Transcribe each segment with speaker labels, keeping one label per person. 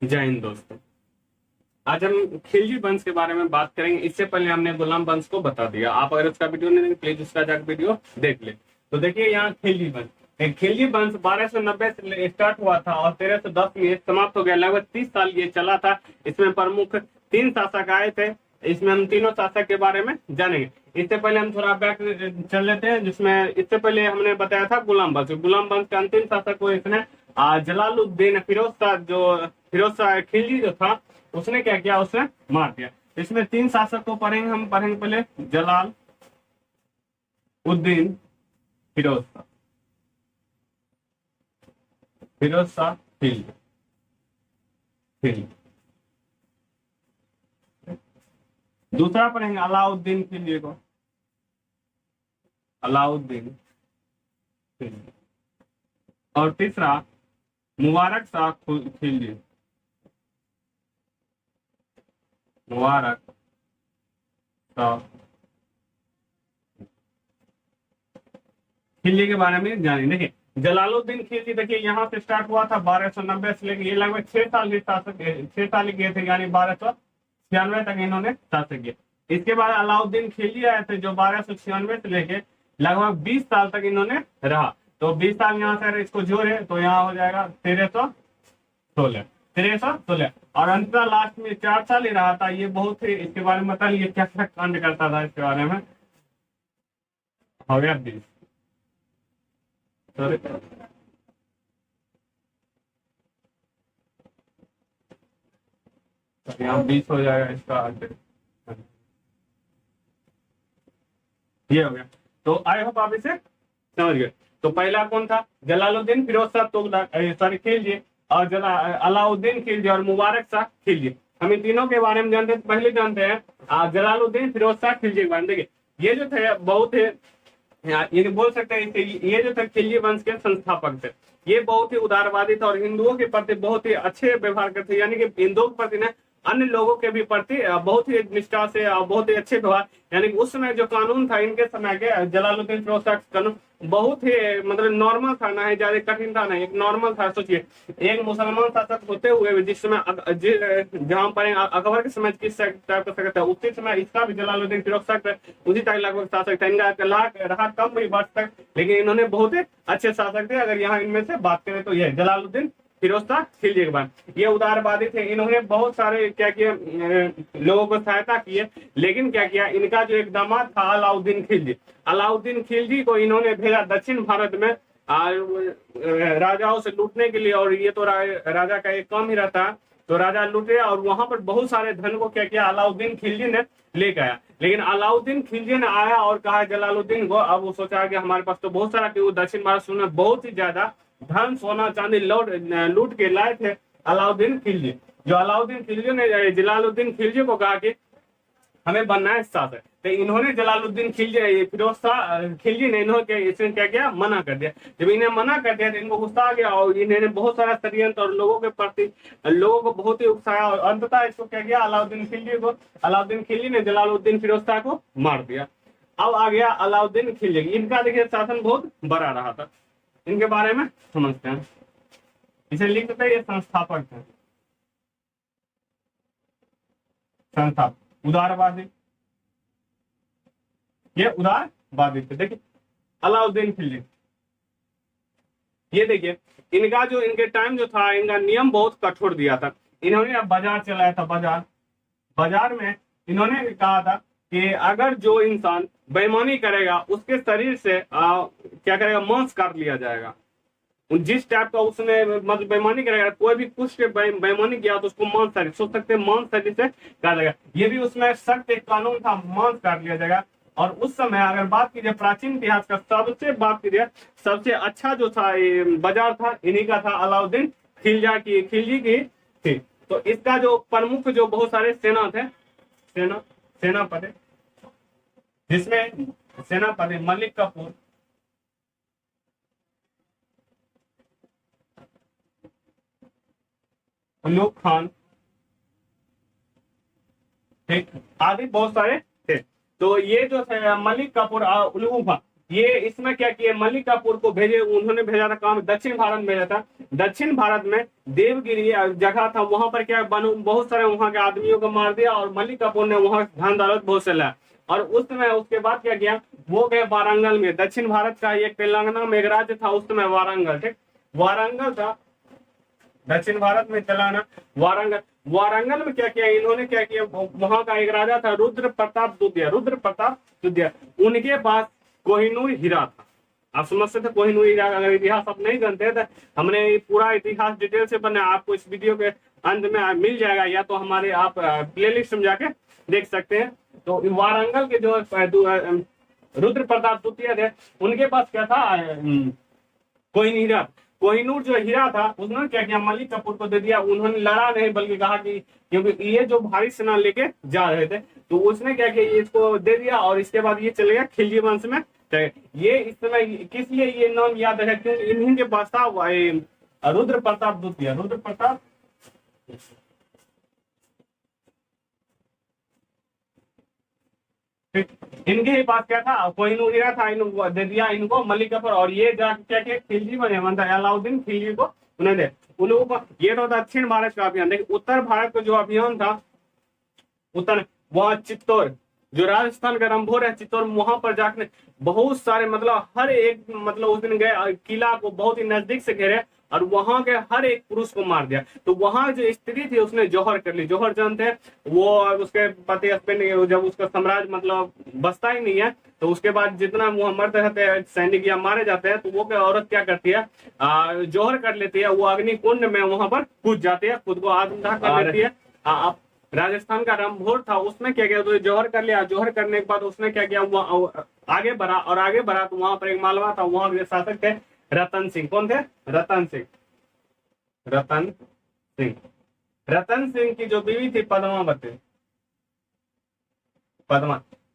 Speaker 1: जय हिंद दोस्तों। आज हम खिलजी वंश के बारे में बात करेंगे। इससे पहले हमने गुलाम वंश को बता दिया। आप अगर उसका वीडियो नहीं देखे प्लीज उसका जाकर वीडियो देख ले। तो देखिए यहाँ खिलजी वंश, खिलजी वंश 1290 से स्टार्ट हुआ था और 1310 में समाप्त हो गया। लगभग 30 साल ये चला था। इसमें प्रमुख 3 शासक आए थे। इसमें हम तीनों शासक के बारे में जानेंगे। इससे पहले हम थोड़ा बैक चल लेते हैं, जिसमें इससे पहले हमने बताया था गुलाम वंश। गुलाम वंश का अंतिम शासक को इसने जलालुद्दीन फिरोज शाह, जो फिरोज शाह खिलजी जो था उसने क्या किया, उसने मार दिया। इसमें 3 शासक को पढ़ेंगे। हम पढ़ेंगे पहले जलाल उद्दीन फिरोज शाह, फिरोज शाह खिलजी खिलजी। दूसरा पढ़ेंगे अलाउद्दीन खिलजी को, अलाउद्दीन खिलजी। और तीसरा मुबारक शाह खिलजी, मुबारक शाह खिलजी के बारे में जानिए। देखिए जलालुद्दीन खिलजी, देखिए यहाँ से स्टार्ट हुआ था 1290 से लेकर ये लगभग 6 साल ही शासक, 6 साल ही किए थे, यानी 1296 तक इन्होंने शासक किया। इसके बाद अलाउद्दीन खिलजी आए थे जो 1296 से लेके लगभग 20 साल तक इन्होंने रहा। तो 20 साल यहाँ से इसको जोड़े तो यहाँ हो जाएगा 1316 और अंततः लास्ट में 4 साल ही रहा था। ये बहुत ही, इसके बारे में बताइए ये क्या क्या कांड करता था, इसके बारे में हो गया 20। यहाँ 20 हो जाएगा इसका, ये हो गया। तो आई होप आप इसे समझ गए। तो पहला कौन था, जलालुद्दीन फिरोज शाह तुगलक, सॉरी खिलजी, और अलाउद्दीन खिलजी और मुबारक शाह खिलजी। हम इन तीनों के बारे में जानते हैं। पहले जानते हैं जलालुद्दीन फिरोज शाह खिलजी के बारे में। देखिए ये जो थे बहुत ही, ये बोल सकते हैं ये जो थे खिलजी वंश के संस्थापक थे। ये बहुत ही उदारवादी थे और हिंदुओं के प्रति बहुत ही अच्छे व्यवहार करते, यानी कि हिंदुओं के प्रति ना अन्य लोगों के भी प्रति बहुत ही निष्ठा से बहुत ही अच्छे व्यवहार। यानी कि उस समय जो कानून था इनके समय के, जलालुद्दीन फिरोज शाह कानून बहुत ही मतलब नॉर्मल था, ना ही ज्यादा कठिन था, ना एक नॉर्मल था। सोचिए एक मुसलमान शासक होते हुए जिस समय जहाँ पर अकबर के समय किस टाइप का शासक था, उसी समय इसका भी जलालुद्दीन फिरोज शाह उसी टाइप लगभग शासक था। इनका रहा कम ही वर्ष तक, लेकिन इन्होंने बहुत ही अच्छे शासक थे। अगर यहाँ इनमें से बात करें तो यह जलालुद्दीन फिरोज शाह खिलजी के बाद ये उदारवादी थे। इन्होंने बहुत सारे क्या किया, लोगों को सहायता किए। लेकिन क्या किया, इनका जो एक दामाद था अलाउद्दीन खिलजी, अलाउद्दीन खिलजी को इन्होंने भेजा दक्षिण भारत में राजाओं से लूटने के लिए। और ये तो राजा का एक काम ही रहता है। तो राजा लूटे और वहां पर बहुत सारे धन को क्या किया, अलाउद्दीन खिलजी ने लेकर आया। लेकिन अलाउद्दीन खिलजी ने आया और कहा जलालुद्दीन को, अब वो सोचा कि हमारे पास तो बहुत सारा, क्योंकि दक्षिण भारत में बहुत ही ज्यादा धन सोना चांदी लूट के लाए थे अलाउद्दीन खिलजी। जो अलाउद्दीन खिलजी ने जलालुद्दीन खिलजी को कहा कि हमें बनना है शासक। तो इन्होंने जलालुद्दीन खिलजी फिरोज शाह खिलजी ने इन्होंने इसने क्या किया, मना कर दिया। जब इन्हें मना कर दिया तो इनको गुस्सा आ गया और इन्होंने बहुत सारा षड्यंत्र और लोगों के प्रति लोगों को बहुत ही उकसाया और अंततः इसको क्या किया, अलाउद्दीन खिलजी ने जलालुद्दीन फिरोज शाह को मार दिया। अब आ गया अलाउद्दीन खिलजी। इनका देखिए शासन बहुत बड़ा रहा था। इनके बारे में समझते हैं। इसे लिख सकते हैं, ये संस्थापक थे, संस्थापक उदारवादी, ये उदारवादी थे। देखिए अलाउद्दीन खिलजी, ये देखिए इनका जो इनके टाइम जो था, इनका नियम बहुत कठोर दिया था। इन्होंने अब बाजार चलाया था। बाजार में इन्होंने कहा था कि अगर जो इंसान बेईमानी करेगा उसके शरीर से क्या करेगा, मांस काट लिया जाएगा। जिस टाइप का उसने मतलब बेईमानी करेगा, कोई भी कुछ बेईमानी किया तो उसको मांस शरीर, सोच सकते हैं मांस शरीर से काट लेगा। ये भी उसमें सख्त एक कानून था, मांस काट लिया जाएगा। और उस समय अगर बात कीजिए प्राचीन इतिहास का, सबसे अच्छा जो था बाजार था इन्हीं का था, अलाउद्दीन खिलजी की थी। तो इसका जो प्रमुख जो बहुत सारे सेना थे, सेनापति, जिसमें सेनापति मलिक कफूर, उल्लूक खान, ठीक, आदि बहुत सारे थे। तो ये जो थे मलिक कफूर और उल्लूक खान, ये इसमें क्या किया, मलिक काफूर को भेजे, उन्होंने भेजा था काम, दक्षिण भारत में भेजा था। दक्षिण भारत में देवगिरी जगह था, वहां पर क्या बहुत सारे वहां के आदमियों को मार दिया, और मलिक काफूर ने वहां धन दौलत बहुत से लाया। और उस समय उसके बाद क्या किया, वो गए वारंगल में, दक्षिण भारत का एक तेलंगाना में एक राज्य था उस समय वारंगल, ठीक, वारंगल था दक्षिण भारत में, तेलंगाना वारंगल। वारंगल में क्या किया इन्होंने, क्या किया, वहां का एक राजा था रुद्र प्रताप द्वितीय, रुद्र प्रताप द्वितीय, उनके पास कोहिनूर हीरा था। आप समझ सकते थे कोहिनूर हीरा, अगर इतिहास आप नहीं जानते तो हमने पूरा इतिहास डिटेल से बना, आपको इस वीडियो के अंत में मिल जाएगा, या तो हमारे आप प्लेलिस्ट में जाके देख सकते हैं। तो वारंगल के जो रुद्र प्रताप द्वितीय थे, उनके पास क्या था, कोहिनूर हीरा, कोहिनूर जो हीरा था उन्होंने क्या किया, मलिक काफूर को दे दिया। उन्होंने लड़ा नहीं, बल्कि कहा कि क्योंकि ये जो भारी सेना लेके जा रहे थे, तो उसने क्या किया, इसको दे दिया, और इसके बाद ये चले गया खिलजी वंश में। तो ये इस समय किस लिए ये नाम याद है, क्योंकि इन्हीं के पास था रुद्र प्रताप द्वितीय, रुद्र प्रताप इनके ही पास क्या था, कोहिनूर हीरा था, इनको दे दिया इनको मलिक काफूर, और ये जाके क्या किया, खिलजी बने, मतलब अलाउद्दीन खिलजी को उन्हें दे, उन लोगों को। ये तो दक्षिण भारत का अभियान। देखिए उत्तर भारत का जो अभियान था, उत्तर वहां चित्तौड़, जो राजस्थान का रंभोर है चित्तौड़, वहां पर जाकर बहुत सारे मतलब हर एक, मतलब उस दिन गए, किला को बहुत ही नजदीक से घेरे, और वहां के हर एक पुरुष को मार दिया। तो वहां जो स्त्री थी उसने जौहर कर ली, जौहर जानते हैं, वो उसके पति हस्बैंड, जब उसका साम्राज्य मतलब बसता ही नहीं है, तो उसके बाद जितना वहां मर्द रहते हैं सैनिक या मारे जाते हैं, तो वो क्या औरत क्या करती है, जौहर कर लेती है, वो अग्नि कुंड में वहां पर कूद जाती है, खुद को आत्मदाह कर लेती है। आप राजस्थान का रंभोर था, उसमें क्या किया, तो जौहर कर लिया, जौहर करने के बाद उसने क्या किया, आगे बढ़ा, और आगे बढ़ा तो वहां पर एक मालवा था, वहां के शासक थे रतन सिंह। कौन थे, रतन सिंह, रतन सिंह। रतन सिंह की जो बीवी थी पद्मावती,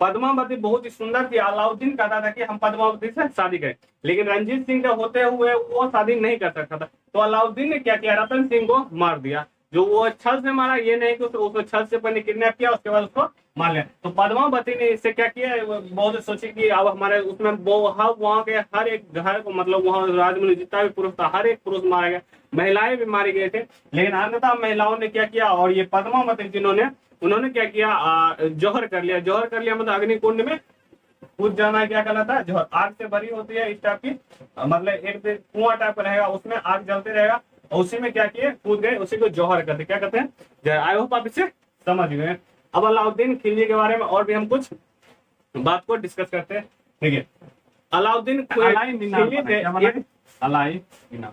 Speaker 1: पद्मावती बहुत ही सुंदर थी। अलाउद्दीन कहता था कि हम पद्मावती से शादी करें, लेकिन रंजीत सिंह के होते हुए वो शादी नहीं कर सकता था। तो अलाउद्दीन ने क्या किया, रतन सिंह को मार दिया। जो वो छल से मारा, ये नहीं कि उसको छल से पहले किडनैप किया, उसके बाद उसको मार लिया। तो पद्मावती ने इससे क्या किया, बहुत सोची कि अब हमारे उसमें वहाँ के हर एक घर को, मतलब वहाँ राजमहल जितना भी पुरुष था, हर एक पुरुष मारा गया, महिलाएं भी मारे गए थे। लेकिन अंततः महिलाओं ने क्या किया, और ये पद्मावती जिन्होंने, उन्होंने क्या किया, जौहर कर लिया। जौहर कर लिया मतलब अग्निकुंड में कूद जाना, क्या कहलाता है, जौहर। आग से भरी होती है इस टाइप की, मतलब एक कुआं टाइप का रहेगा, उसमें आग जलते रहेगा, और उसी में क्या किए, कूद गए, उसी को जौहर करते, क्या कहते हैं। आई होप आप इसे समझ गए। अब अलाउद्दीन खिलजी के बारे में और भी हम कुछ बात को डिस्कस करते हैं, ठीक है। अलाउद्दीन खिलजी थे, अलाई मीनार।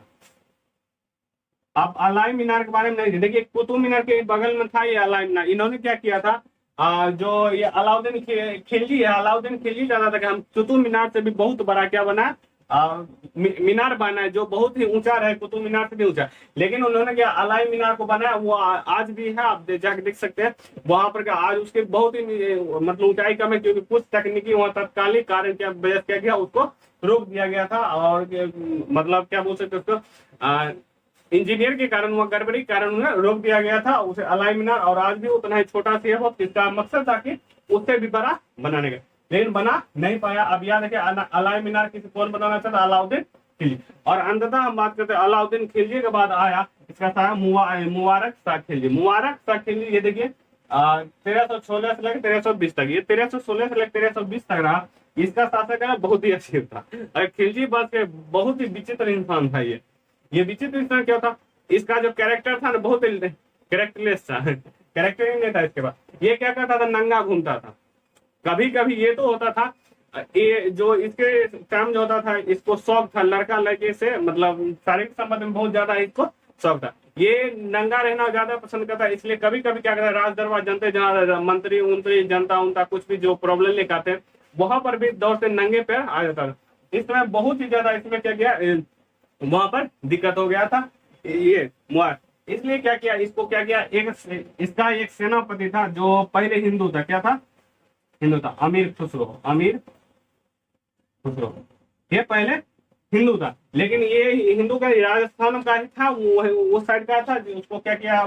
Speaker 1: अब अलाई मीनार के बारे में नहीं, देखिए कुतुब मीनार के बगल में था ये अलाई मीनार। इन्होंने क्या किया था, जो ये अलाउद्दीन खिलजी है, अलाउद्दीन खिलजी चाहता था कि हम कुतुब मीनार से भी बहुत बड़ा क्या बना, मीनार बना है, जो बहुत ही ऊंचा रहे, कुतुब मीनार से भी ऊंचा। लेकिन उन्होंने क्या अलाई मीनार को बनाया, वो आज भी है, आप जाके देख सकते हैं वहां पर। क्या आज उसके बहुत ही मतलब ऊंचाई कम है, क्योंकि कुछ तकनीकी वहां तत्कालिक कारण क्या वजह क्या गया, उसको रोक दिया गया था, और मतलब क्या बोल सकते उसको, इंजीनियर के कारण, वह गड़बड़ी के कारण उन्हें रोक दिया गया था उसे अलाई मीनार। और आज भी उतना ही छोटा सी है वो, इसका मकसद था कि उससे भी बड़ा बनाने का, लेकिन बना नहीं पाया। अब याद है कि अलाई मीनार किसी कौन बनाना चाहता, अलाउद्दीन खिलजी। और अंततः हम बात करते हैं अलाउद्दीन खिलजी के बाद आया इसका था मुबारक शाह खिलजी। मुबारक शाह खिलजी, ये देखिए 1316 से लेकर 1320 तक, ये 1316 से लेकर 1320 तक रहा। इसका शासक है बहुत ही अजीब था, और खिलजी बस के बहुत ही विचित्र इंसान था। ये विचित्र इंसान क्या था, इसका जो कैरेक्टर था ना बहुत ही कैरेक्टरलेस था, कैरेक्टर ही नहीं था इसके बाद। ये क्या करता था, नंगा घूमता था। कभी कभी ये तो होता था, ये जो इसके टाइम जो होता था, इसको शौक था लड़का लड़के से, मतलब शारीरिक संबंध में बहुत ज्यादा इसको शौक था। ये नंगा रहना ज्यादा पसंद करता है, इसलिए कभी कभी क्या करता है, राज दरबार जनते जहाँ मंत्री उंत्री जनता उनका कुछ भी जो प्रॉब्लम लेकर आते हैं, वहां पर भी दौड़ से नंगे पैर आ जाता था। इस समय बहुत ही ज्यादा इसमें क्या किया, वहां पर दिक्कत हो गया था ये मुआर। इसलिए क्या किया, इसको क्या किया, इसका एक सेनापति था जो पहले हिंदू था, क्या था, हिंदू था, अमीर खुसरो। अमीर खुसरो ये पहले हिंदू था, लेकिन ये हिंदू का राजस्थान का ही था, वो साइड का था। उसको क्या किया,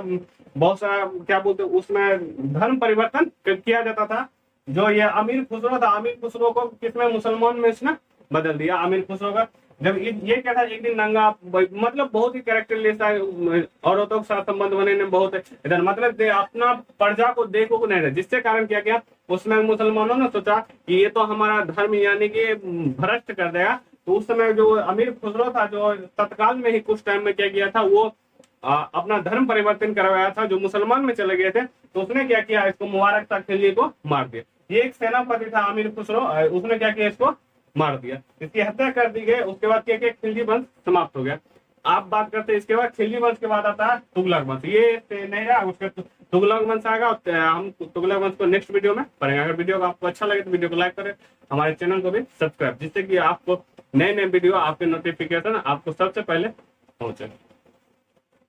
Speaker 1: बहुत सारा क्या बोलते, उसमें धर्म परिवर्तन किया जाता था। जो ये अमीर खुसरो था, अमीर खुसरो को किसमें, मुसलमान में इसने बदल दिया अमीर खुसरो का। जब ये क्या था, एक दिन नंगा, मतलब बहुत ही कैरेक्टरलेस था, औरतों के साथ संबंध बनने में बहुत इधर, मतलब अपना प्रजा को देखो को नहीं रहा, जिससे कारण क्या किया, उसमें मुसलमानों ने सोचा कि ये तो हमारा धर्म यानी कि भ्रष्ट कर देगा। तो उस समय जो अमीर खुसरो था, जो तत्काल में ही कुछ टाइम में क्या किया था, वो अपना धर्म परिवर्तन करवाया था, जो मुसलमान में चले गए थे। तो उसने क्या किया, इसको मुबारक शाह खिलजी को मार दिया। ये एक सेनापति था अमीर खुसरो, उसने क्या किया, इसको मार दिया, इसकी हत्या कर दी गई। उसके बाद क्या किया, खिलजी वंश समाप्त हो गया। आप बात करते हैं इसके बाद खिलजी वंश के बाद आता है तुगलक वंश। ये नहीं रहा, उसके तुगलक वंश आएगा। हम तुगलक वंश को नेक्स्ट वीडियो में पढ़ेंगे। अगर वीडियो को आपको अच्छा लगे तो वीडियो को लाइक करें, हमारे चैनल को भी सब्सक्राइब, जिससे कि आपको नए नए वीडियो, आपके नोटिफिकेशन आपको सबसे पहले पहुंचे।